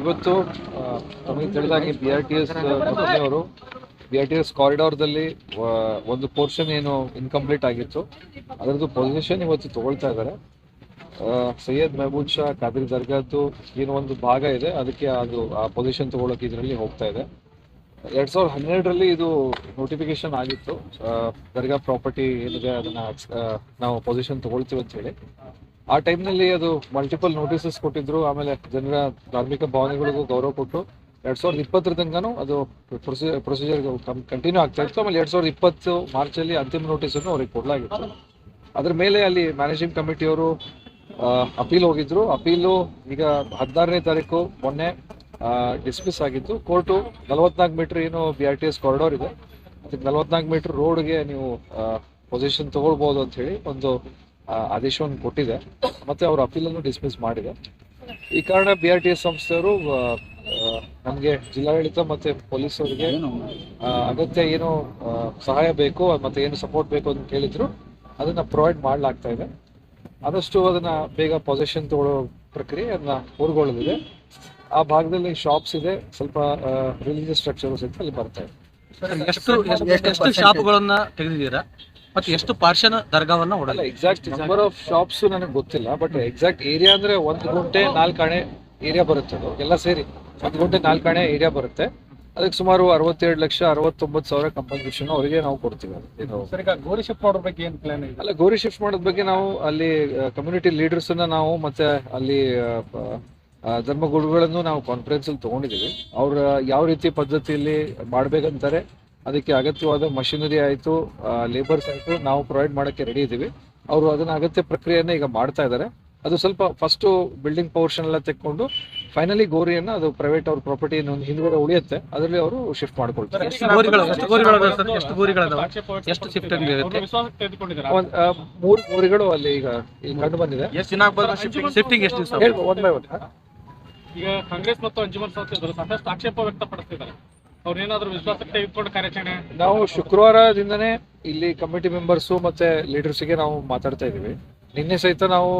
ಇವತ್ತು ನಮಗೆ ತಿಳಿದಾಗೆ BRTS ಕಾರಿಡಾರ್ದಲ್ಲಿ ಒಂದು ಪೋರ್ಷನ್ ಏನು ಇನ್ಕಂಪ್ಲೀಟ್ ಆಗಿತ್ತು, ಅದರದ್ದು ಪೊಸಿಷನ್ ಇವತ್ತು ತಗೊಳ್ತಾ ಇದ್ದಾರೆ. ಸೈಯದ್ ಮೆಹಬೂಬ್ ಶಾ ಕಾದಿರ್ ದರ್ಗಾದ್ದು ಏನು ಒಂದು ಭಾಗ ಇದೆ, ಅದಕ್ಕೆ ಅದು ಆ ಪೊಸಿಷನ್ ತಗೊಳ್ಳೋಕೆ ಇದರಲ್ಲಿ ಹೋಗ್ತಾ ಇದೆ. 2012ರಲ್ಲಿ ಇದು ನೋಟಿಫಿಕೇಶನ್ ಆಗಿತ್ತು, ದರ್ಗಾ ಪ್ರಾಪರ್ಟಿ ಏನಿದೆ ಅದನ್ನ ನಾವು ಪೊಸಿಷನ್ ತಗೊಳ್ತೀವಿ ಅಂತ ಹೇಳಿ. ಆ ಟೈಮ್ನಲ್ಲಿ ಅದು ಮಲ್ಟಿಪಲ್ ನೋಟಿಸಸ್ ಕೊಟ್ಟಿದ್ರು. ಆಮೇಲೆ ಜನರ ಧಾರ್ಮಿಕ ಭಾವನೆಗಳಿಗೂ ಗೌರವ ಕೊಟ್ಟು 2020 ತನಕನೂ ಅದು ಪ್ರೊಸೀಜರ್ ಕಂಟಿನ್ಯೂ ಆಗ್ತಾ ಇತ್ತು. ಆಮೇಲೆ 2020 ಮಾರ್ಚಲ್ಲಿ ಅಂತಿಮ ನೋಟಿಸನ್ನು ಅವ್ರಿಗೆ ಕೊಡಲಾಗಿತ್ತು. ಅದ್ರ ಮೇಲೆ ಅಲ್ಲಿ ಮ್ಯಾನೇಜಿಂಗ್ ಕಮಿಟಿಯವರು ಅಪೀಲ್ ಹೋಗಿದ್ರು. ಅಪೀಲು ಈಗ 16ನೇ ತಾರೀಕು ಮೊನ್ನೆ ಡಿಸ್ಮಿಸ್ ಆಗಿತ್ತು. ಕೋರ್ಟು 44 ಮೀಟರ್ ಏನು BRTS ಕಾರಿಡಾರ್ ಇದೆ, ಅದಕ್ಕೆ 44 ಮೀಟರ್ ರೋಡ್ಗೆ ನೀವು ಪೊಸಿಷನ್ ತಗೊಳ್ಬೋದು ಅಂತ ಹೇಳಿ ಒಂದು ಆದೇಶವನ್ನು ಕೊಟ್ಟಿದೆ. ಮತ್ತೆ ಅವರು ಅಪೀಲನ್ನು ಡಿಸ್ಮಿಸ್ ಮಾಡಿದೆ. ಈ ಕಾರಣ BRTS ಸಂಸ್ಥೆಯವರು ನಮಗೆ ಜಿಲ್ಲಾಡಳಿತ ಮತ್ತೆ ಪೊಲೀಸ್ ಅವರಿಗೆ ಅಗತ್ಯ ಏನು ಸಹಾಯ ಬೇಕು ಮತ್ತೆ ಏನು ಸಪೋರ್ಟ್ ಬೇಕು ಅಂತ ಕೇಳಿದ್ರು, ಅದನ್ನ ಪ್ರೊವೈಡ್ ಮಾಡಲಾಗ್ತಾ ಇದೆ. ಆದಷ್ಟು ಅದನ್ನ ಬೇಗ ಪೊಸಿಷನ್ ತಗೊಳ್ಳೋ ಪ್ರಕ್ರಿಯೆ ಅದನ್ನ ಪೂರ್ಗೊಳ್ಳಲಿದೆ. ಆ ಭಾಗದಲ್ಲಿ ಶಾಪ್ಸ್ ಇದೆ, ಸ್ವಲ್ಪ ರಿಲಿಜಿಯಸ್ ಸ್ಟ್ರಕ್ಚರ್ ಸಹಿತ ಅಲ್ಲಿ ಬರ್ತಾ ಇದೆ. ಎಷ್ಟು ಶಾಪ್ಗಳನ್ನ ತೆಗೆದಿದ್ದೀರಾ ಮತ್ತೆ ಎಷ್ಟು ಪಾರ್ಷನ್ ದರ್ಗಾವನ್ನ ಹೊಡಲ್ಲ? ಎಕ್ಸಾಕ್ಟ್ ನಂಬರ್ ಆಫ್ ಶಾಪ್ಸ್ ನನಗೆ ಗೊತ್ತಿಲ್ಲ, ಬಟ್ ಎಕ್ಸಾಕ್ಟ್ ಏರಿಯಾ ಅಂದ್ರೆ 1 ಗುಂಟೆ 4 ಆಣೆ ಏರಿಯಾ ಬರುತ್ತೆ. ಅದು ಎಲ್ಲ ಸೇರಿ 1 ಗುಂಟೆ 4 ಆಣೆ ಏರಿಯಾ ಬರುತ್ತೆ. ಅದಕ್ಕೆ ಸುಮಾರು 67,69,000 ಕಂಪನ್ಸೇಷನ್ ಅವರಿಗೆ ನಾವು ಕೊಡ್ತೀವಿ. ಗೋರಿ ಶಿಫ್ಟ್ ಮಾಡೋದ್ರ ಬಗ್ಗೆ ಏನು ಪ್ಲಾನ್ ಇದೆ? ಅಲ್ಲ, ಗೋರಿ ಶಿಫ್ಟ್ ಮಾಡೋದ್ರ ಬಗ್ಗೆ ನಾವು ಅಲ್ಲಿ ಕಮ್ಯುನಿಟಿ ಲೀಡರ್ಸ್ ನಾವು ಮತ್ತೆ ಅಲ್ಲಿ ಧರ್ಮಗುರುಗಳನ್ನು ನಾವು ಕಾನ್ಫರೆನ್ಸ್ ಅಲ್ಲಿ ತಗೊಂಡಿದ್ದೀವಿ. ಅವ್ರ ಯಾವ ರೀತಿ ಪದ್ಧತಿಯಲ್ಲಿ ಮಾಡ್ಬೇಕಂತಾರೆ, ಅದಕ್ಕೆ ಅಗತ್ಯವಾದ ಮಷಿನರಿ ಆಯಿತು, ಲೇಬರ್ಸ್ ಆಯಿತು, ನಾವು ಪ್ರೊವೈಡ್ ಮಾಡೋಕ್ಕೆ ರೆಡಿ ಇದ್ದೀವಿ. ಅವರು ಅದನ್ನ ಅಗತ್ಯ ಪ್ರಕ್ರಿಯೆಯನ್ನು ಈಗ ಮಾಡ್ತಾ ಇದ್ದಾರೆ. ಅದು ಸ್ವಲ್ಪ ಫಸ್ಟು ಬಿಲ್ಡಿಂಗ್ ಪೋರ್ಷನ್ ಎಲ್ಲ ತೆಕ್ಕೊಂಡು ಫೈನಲಿ ಗೋರಿಯನ್ನು ಅದು ಪ್ರೈವೇಟ್ ಅವ್ರ ಪ್ರಾಪರ್ಟಿ ಹಿಂದ್ಗಡೆ ಉಳಿಯುತ್ತೆ, ಅದರಲ್ಲಿ ಅವರು ಶಿಫ್ಟ್ ಮಾಡ್ಕೊಳ್ತಾರೆ. 3 ಗೋರಿಗಳು ಅಲ್ಲಿ ಈಗ ಕಂಡು ಬಂದಿದೆ. One by one. ಈಗ ಕಾಂಗ್ರೆಸ್ ಮತ್ತು ಅಂಜುಮನ್ ಸಂಸ್ಥೆಯವರು ಸಾಕಷ್ಟು ಆಕ್ಷೇಪ ವ್ಯಕ್ತಪಡಿಸ್ತಿದ್ದಾರೆ. ಅವ್ರೇನಾದ್ರೂ ವಿಶ್ವಾಸಕ್ಕೆ ತೆಗೆದುಕೊಂಡು ಕಾರ್ಯಾಚರಣೆ ನಾವು ಶುಕ್ರವಾರದಿಂದನೇ ಇಲ್ಲಿ ಕಮಿಟಿ ಮೆಂಬರ್ಸು ಮತ್ತೆ ಲೀಡರ್ಸ್ಗೆ ನಾವು ಮಾತಾಡ್ತಾ ಇದ್ದೀವಿ. ನಿನ್ನೆ ಸಹಿತ ನಾವು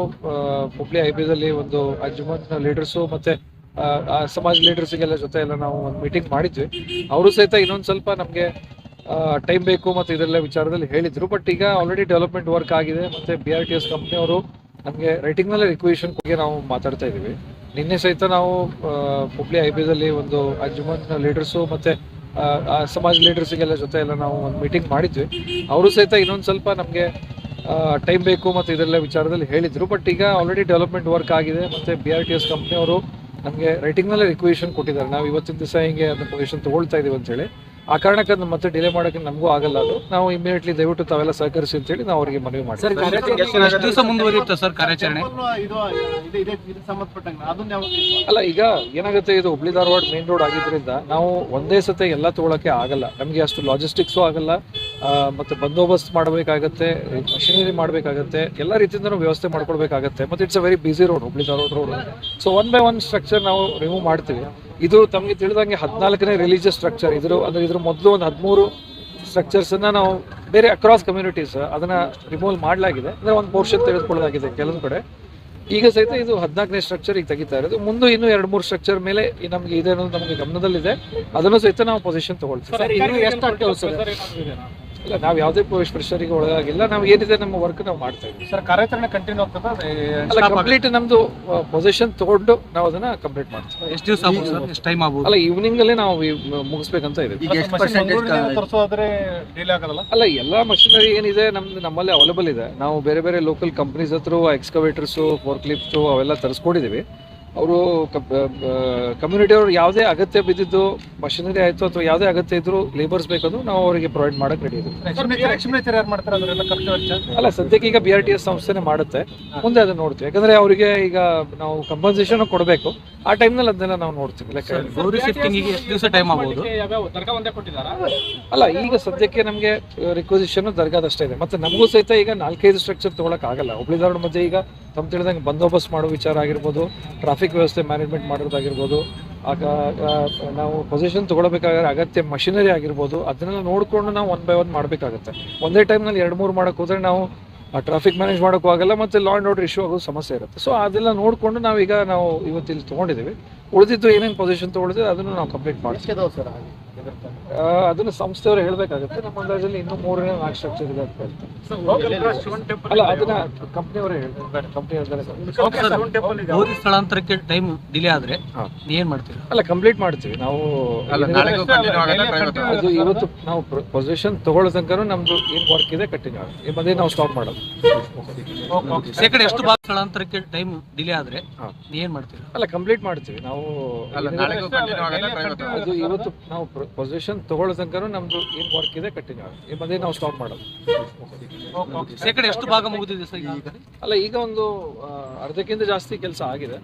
ಹುಬ್ಳಿ ಐಬಿದಲ್ಲಿ ಒಂದು ಅಂಜುಮನ್ ಲೀಡರ್ಸು ಮತ್ತೆ ಸಮಾಜ ಲೀಡರ್ಸ್ಗೆಲ್ಲ ಜೊತೆ ಎಲ್ಲ ನಾವು ಒಂದು ಮೀಟಿಂಗ್ ಮಾಡಿದ್ವಿ. ಅವರು ಸಹಿತ ಇನ್ನೊಂದು ಸ್ವಲ್ಪ ನಮಗೆ ಟೈಮ್ ಬೇಕು ಮತ್ತೆ ಇದೆಲ್ಲ ವಿಚಾರದಲ್ಲಿ ಹೇಳಿದ್ರು. ಬಟ್ ಈಗ ಆಲ್ರೆಡಿ ಡೆವಲಪ್ಮೆಂಟ್ ವರ್ಕ್ ಆಗಿದೆ. ಮತ್ತೆ BRTS ಕಂಪ್ನಿಯವರು ನಮಗೆ ರೈಟಿಂಗ್ನಲ್ಲೇ ರಿಕ್ವೆಷನ್ ಬಗ್ಗೆ ನಾವು ಮಾತಾಡ್ತಾ ಇದ್ದೀವಿ. ನಿನ್ನೆ ಸಹಿತ ನಾವು ಹುಬ್ಳಿ ಐಬಿದಲ್ಲಿ ಒಂದು ಅಂಜುಮನ್ ಲೀಡರ್ಸು ಮತ್ತೆ ಸಮಾಜ ಲೀಡರ್ಸ್ಗೆಲ್ಲ ಜೊತೆ ಎಲ್ಲ ನಾವು ಒಂದು ಮೀಟಿಂಗ್ ಮಾಡಿದ್ವಿ. ಅವರು ಸಹಿತ ಇನ್ನೊಂದು ಸ್ವಲ್ಪ ನಮಗೆ ಟೈಮ್ ಬೇಕು ಮತ್ತು ಇದೆಲ್ಲ ವಿಚಾರದಲ್ಲಿ ಹೇಳಿದ್ರು. ಬಟ್ ಈಗ ಆಲ್ರೆಡಿ ಡೆವಲಪ್ಮೆಂಟ್ ವರ್ಕ್ ಆಗಿದೆ. ಮತ್ತು BRTS ಕಂಪ್ನಿಯವರು ನಮಗೆ ರೈಟಿಂಗ್ನಲ್ಲೇ ರಿಕ್ವೆಷನ್ ಕೊಟ್ಟಿದ್ದಾರೆ. ನಾವು ಇವತ್ತಿನ ದಿವಸ ಹಿಂಗೆ ಅದನ್ನ ಪೊಸಿಷನ್ ತೊಗೊಳ್ತಾ ಇದ್ದೀವಿ ಅಂತೇಳಿ. ಆ ಕಾರಣಕ್ಕೆ ಅದನ್ನ ಮತ್ತೆ ಡಿಲೇ ಮಾಡೋಕ್ಕೆ ನಮಗೂ ಆಗಲ್ಲ. ಅದು ನಾವು ಇಮಿಡಿಯೇಟ್ಲಿ ದಯವಿಟ್ಟು ತಾವೆಲ್ಲ ಸಹಕರಿಸಿ ಅಂತೇಳಿ ನಾವು ಅವರಿಗೆ ಮನವಿ ಮಾಡ್ತೀವಿ. ಅಲ್ಲ, ಈಗ ಏನಾಗುತ್ತೆ, ಇದು ಹುಬ್ಳಿ ಧಾರವಾಡ ಮೇನ್ ರೋಡ್ ಆಗಿದ್ರಿಂದ ನಾವು ಒಂದೇ ಸತಿ ಎಲ್ಲ ತಗೊಳಕ್ಕೆ ಆಗಲ್ಲ. ನಮಗೆ ಅಷ್ಟು ಲಾಜಿಸ್ಟಿಕ್ಸು ಆಗಲ್ಲ, ಮತ್ತೆ ಬಂದೋಬಸ್ತ್ ಮಾಡಬೇಕಾಗತ್ತೆ, ಮಷಿನರಿ ಮಾಡಬೇಕಾಗತ್ತೆ, ಎಲ್ಲ ರೀತಿಯಿಂದನೂ ವ್ಯವಸ್ಥೆ ಮಾಡ್ಕೊಳ್ಬೇಕಾಗತ್ತೆ. ಮತ್ತೆ it's a very busy road, Hubli Dharwad road. So 1 by 1 structure ನಾವು ರಿಮೂವ್ ಮಾಡ್ತೀವಿ. ಇದು ತಮಗೆ ತಿಳಿದಂಗೆ 14ನೇ ರಿಲಿಜಿಯಸ್ ಸ್ಟ್ರಕ್ಚರ್. ಇದ್ರ ಮೊದಲು ಒಂದು 13 ಸ್ಟ್ರಕ್ಚರ್ಸನ್ನು ನಾವು ಬೇರೆ ಅಕ್ರಾಸ್ ಕಮ್ಯುನಿಟೀಸ್ ಅದನ್ನ ರಿಮೂವ್ ಮಾಡಲಾಗಿದೆ. ಅಂದರೆ ಒಂದು ಪೋರ್ಷನ್ ತೆಗೆದುಕೊಳ್ಳಲಾಗಿದೆ ಕೆಲವೊಂದು ಕಡೆ. ಈಗ ಸಹಿತ ಇದು 14ನೇ ಸ್ಟ್ರಕ್ಚರ್ ಈಗ ತೆಗಿತಾ ಇರೋದು. ಮುಂದೆ ಇನ್ನೂ 2-3 ಸ್ಟ್ರಕ್ಚರ್ ಮೇಲೆ ನಮ್ಗೆ ಇದೆ ಅನ್ನೋದು ನಮಗೆ ಗಮನದಲ್ಲಿದೆ. ಅದನ್ನು ಸಹಿತ ನಾವು ಪೊಸಿಷನ್ ತಗೊಳ್ತೀವಿ. ಇಲ್ಲ, ನಾವು ಯಾವುದೇ ಪ್ರೆಷರಿಗೆ ಒಳಗಾಗಿಲ್ಲ. ನಾವು ಏನಿದೆ ನಮ್ಮ ವರ್ಕ್ ನಾವು ಮಾಡ್ತಾ ಇದ್ದೀವಿ. ಸರ್, ಕಾರ್ಯಾಚರಣೆ ಕಂಟಿನ್ಯೂ ಆಗ್ತದೆ? ಅಲ್ಲ, ಕಂಪ್ಲೀಟ್ ನಮ್ದು ಪೊಸಿಷನ್ ತಗೊಂಡು ನಾವು ಅದನ್ನ ಕಂಪ್ಲೀಟ್ ಮಾಡ್ತೀವಿ. ಎಷ್ಟು ದಿವಸ ಆಗ್ಬೋದು? ಟೈಮ್ ಆಗ್ಬೋದು? ಅಲ್ಲ, ಈವ್ನಿಂಗ್ ಅಲ್ಲೇ ನಾವು ಮುಗಿಸ್ಬೇಕಂತ ಇದೆ. ಅಲ್ಲ, ಎಲ್ಲಾ ಮಷಿನರಿ ಏನಿದೆ ನಮ್ಮಲ್ಲಿ ಅವೈಲೇಬಲ್ ಇದೆ. ನಾವು ಬೇರೆ ಬೇರೆ ಲೋಕಲ್ ಕಂಪ್ನೀಸ್ ಹತ್ರ ಎಕ್ಸ್ಕವೇಟರ್ಸು, ಫೋರ್ಕ್ ಲಿಫ್ಟು ಅವೆಲ್ಲ ತರಿಸ್ಕೊಂಡಿದ್ದೀವಿ. ಅವರು ಕಮ್ಯುನಿಟಿ ಅವರು ಯಾವುದೇ ಅಗತ್ಯ ಬಿದ್ದಿದ್ದು ಮಷಿನರಿ ಆಯಿತು ಅಥವಾ ಯಾವುದೇ ಅಗತ್ಯ ಇದ್ರು ಲೇಬರ್ಸ್ ಬೇಕಂದ್ರೂ ನಾವು ಅವರಿಗೆ ಪ್ರೊವೈಡ್ ಮಾಡಕ್ಕೆ ರೆಡಿ ಇದ್ದೀವಿ. ಅಲ್ಲ, ಸದ್ಯಕ್ಕೆ ಈಗ BRTS ಸಂಸ್ಥೆನೇ ಮಾಡುತ್ತೆ. ಮುಂದೆ ಅದನ್ನ ನೋಡ್ತೀವಿ. ಯಾಕಂದ್ರೆ ಅವರಿಗೆ ಈಗ ನಾವು ಕಂಪನ್ಸೇಷನ್ ಕೊಡಬೇಕು. ಆ ಟೈಮ್ನಲ್ಲಿ ಅದನ್ನೆಲ್ಲ ನಾವು ನೋಡ್ತೀವಿ. ಅಲ್ಲ, ಈಗ ಸದ್ಯಕ್ಕೆ ನಮಗೆ ರಿಕ್ವೆಸಿಷನ್ ದರ್ಗಾದಷ್ಟೇ ಇದೆ. ಮತ್ತೆ ನಮಗೂ ಸಹಿತ ಈಗ 4-5 ಸ್ಟ್ರಕ್ಚರ್ ತಗೊಳಕ್ ಆಗಲ್ಲ. ಹುಬ್ಳಿ ಧಾರವಾಡ ಮಧ್ಯೆ ಈಗ ತಮ್ಮ ತಿಳಿದಂಗೆ ಬಂದೋಬಸ್ತ್ ಮಾಡೋ ವಿಚಾರ ಆಗಿರ್ಬೋದು, ಟ್ರಾಫಿಕ್ ವ್ಯವಸ್ಥೆ ಮ್ಯಾನೇಜ್ಮೆಂಟ್ ಮಾಡೋದಾಗಿರ್ಬೋದು, ಆಗ ನಾವು ಪೊಸಿಷನ್ ತಗೊಳ್ಬೇಕಾದ್ರೆ ಅಗತ್ಯ ಮಷಿನರಿ ಆಗಿರ್ಬೋದು, ಅದನ್ನೆಲ್ಲ ನೋಡಿಕೊಂಡು ನಾವು 1 by 1 ಮಾಡಬೇಕಾಗುತ್ತೆ. ಒಂದೇ ಟೈಮ್ನಲ್ಲಿ 2-3 ಮಾಡೋಕೆ ಹೋದರೆ ನಾವು ಆ ಟ್ರಾಫಿಕ್ ಮ್ಯಾನೇಜ್ ಮಾಡೋಕ್ಕೂ ಆಗಲ್ಲ ಮತ್ತು ಲಾ ಆ್ಯಂಡ್ ಆರ್ಡರ್ ಇಶ್ಯೂ ಆಗೋದು ಸಮಸ್ಯೆ ಇರುತ್ತೆ. ಸೊ ಅದೆಲ್ಲ ನೋಡಿಕೊಂಡು ನಾವು ಇವತ್ತು ಇಲ್ಲಿ ತೊಗೊಂಡಿದ್ದೀವಿ. ಉಳಿದಿದ್ದು ಏನೇನು ಪೊಸಿಷನ್ ತೊಗೊಳಿದ್ರೆ ಅದನ್ನು ನಾವು ಕಂಪ್ಲೀಟ್ ಮಾಡ್ತೀವಿ. ಅದನ್ನು ಸಂಸ್ಥೆಯವರು ಹೇಳಬೇಕಾಗುತ್ತೆ. ನಮ್ಮ ಅಂದಾಜಲ್ಲಿ ಇನ್ನೂ 3-4 ಸ್ಟ್ರಕ್ಚರ್ ಇದೆ ಅಂತ ಹೇಳ್ತಾರೆ. ಅಲ್ಲ, ಅದನ್ನ ಕಂಪ್ನಿಯವರೇ ಹೇಳ್ತಾರೆ. ಕಂಪ್ನಿ ಭೌತಿಕ ಸ್ಥಳಾಂತರಕ್ಕೆ ಟೈಮ್ ಡಿಲೇ ಆದ್ರೆ ಏನ್ ಮಾಡ್ತೀವಿ? ಅಲ್ಲ, ಕಂಪ್ಲೀಟ್ ಮಾಡ್ತೀವಿ ನಾವು. ಅದು ಇವತ್ತು ನಾವು ಪೊಸಿಷನ್ ತಗೊಳ್ಳೋ ತನಕ ನಮ್ದು ಏನು ವರ್ಕ್ ಇದೆ ಕಂಟಿನ್ಯೂ ಆಗುತ್ತೆ. ಮತ್ತೆ ನಾವು ಸ್ಟಾಪ್ ಮಾಡೋದು. ಶೇಕಡ ಎಷ್ಟು ಭಾಗ ಸ್ಥಳಾಂತರಕ್ಕೆ ಟೈಮ್ ಡಿಲೇ ಆದ್ರೆ ಏನ್ ಮಾಡ್ತೀವಿ? ಅಲ್ಲ, ಕಂಪ್ಲೀಟ್ ಮಾಡ್ತೀವಿ ನಾವು. ಅದು ಇವತ್ತು ನಾವು ಪೊಸಿಷನ್ ತಗೊಳ್ಳೋ ತನಕ ನಮ್ದು ಏನು ವರ್ಕ್ ಇದೆ ಕಂಟಿನ್ಯೂ ಆಗುತ್ತೆ. ಮತ್ತೆ ನಾವು ಸ್ಟಾಪ್ ಮಾಡೋದು. ಶೇಕಡ ಎಷ್ಟು ಭಾಗ ಮುಗಿದಿದೆ ಸರ್ ಈಗ? ಅಲ್ಲ, ಈಗ ಒಂದು ಅರ್ಧಕ್ಕಿಂತ ಜಾಸ್ತಿ ಕೆಲಸ ಆಗಿದೆ.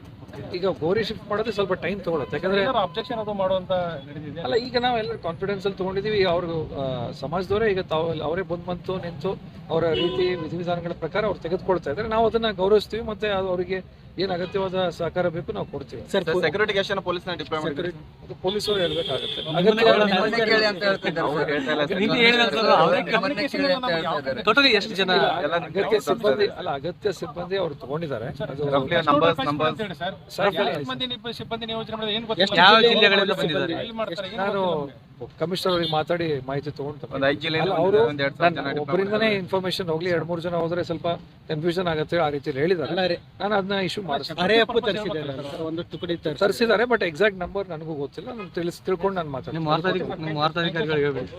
ಈಗ ಗೋರಿ ಶಿಫ್ಟ್ ಮಾಡೋದೇ ಸ್ವಲ್ಪ ಟೈಮ್ ತಗೊಳುತ್ತೆ. ಯಾಕಂದ್ರೆ ಅಬ್ಜೆಕ್ಷನ್ ಅದು ಮಾಡುವಂತ ನಡೆದಿದೆ. ಅಲ್ಲ, ಈಗ ನಾವೆಲ್ಲ ಕಾನ್ಫಿಡೆನ್ಸ್ ಅಲ್ಲಿ ತಗೊಂಡಿದೀವಿ. ಅವ್ರಿಗೆ ಸಮಾಜದವರೇ ಈಗ ಅವರೇ ಬಂತು ನಿಂತು ಅವರ ರೀತಿ ವಿಧಿವಿಧಾನಗಳ ಪ್ರಕಾರ ಅವ್ರು ತೆಗೆದುಕೊಳ್ತಾ ಇದ್ದಾರೆ. ನಾವು ಅದನ್ನ ಗೌರವಿಸ್ತೀವಿ. ಮತ್ತೆ ಅದು ಅವರಿಗೆ ಏನು ಅಗತ್ಯವಾದ ಸಹಕಾರ ಬೇಕು ನಾವು ಕೊಡ್ತೀವಿ. ಸೆಕ್ಯೂರಿಟಿಗೆ ಎಷ್ಟು ಪೊಲೀಸ್ನ ಡಿಪ್ಲಾಯ್ ಅದು ಪೊಲೀಸರು ಹೇಳ್ಬೇಕಾಗುತ್ತೆ. ಟೋಟಲಿ ಎಷ್ಟು ಜನ ಅಗತ್ಯ ಸಿಬ್ಬಂದಿ ಅವ್ರು ತಗೊಂಡಿದ್ದಾರೆ. ಸಿಬ್ಬಂದಿ ನಿಯೋಜನೆ ಏನು ಯಾವ ಜಿಲ್ಲೆಗಳಿಂದ ಬಂದಿದ್ದಾರೆ? ನಾನು ಕಮಿಷನರ್ ಅವರಿಗೆ ಮಾತಾಡಿ ಮಾಹಿತಿ ತಗೊಂಡು ಅವರು ಒಬ್ಬರಿಂದನೇ ಇನ್ಫಾರ್ಮೇಶನ್ ಹೋಗ್ಲಿ, 2-3 ಜನ ಹೋದ್ರೆ ಸ್ವಲ್ಪ ಕನ್ಫ್ಯೂಷನ್ ಆಗುತ್ತೆ ಆ ರೀತಿ ಹೇಳಿದ್ದಾರೆ. ನಾನು ಅದನ್ನ ಇಶ್ಯೂ ತರಿಸಿದ್ದಾರೆ. ಬಟ್ ಎಕ್ಸಾಕ್ಟ್ ನಂಬರ್ ನನಗೂ ಗೊತ್ತಿಲ್ಲ. ನಾನು ತಿಳ್ಕೊಂಡು ನಾನು ಮಾತಾಡ್ತೀನಿ. ನಿಮ್ಮ ವಾರ್ತಾಧಿಕಾರಿಗಳು ಹೇಳ್ಬೇಕು.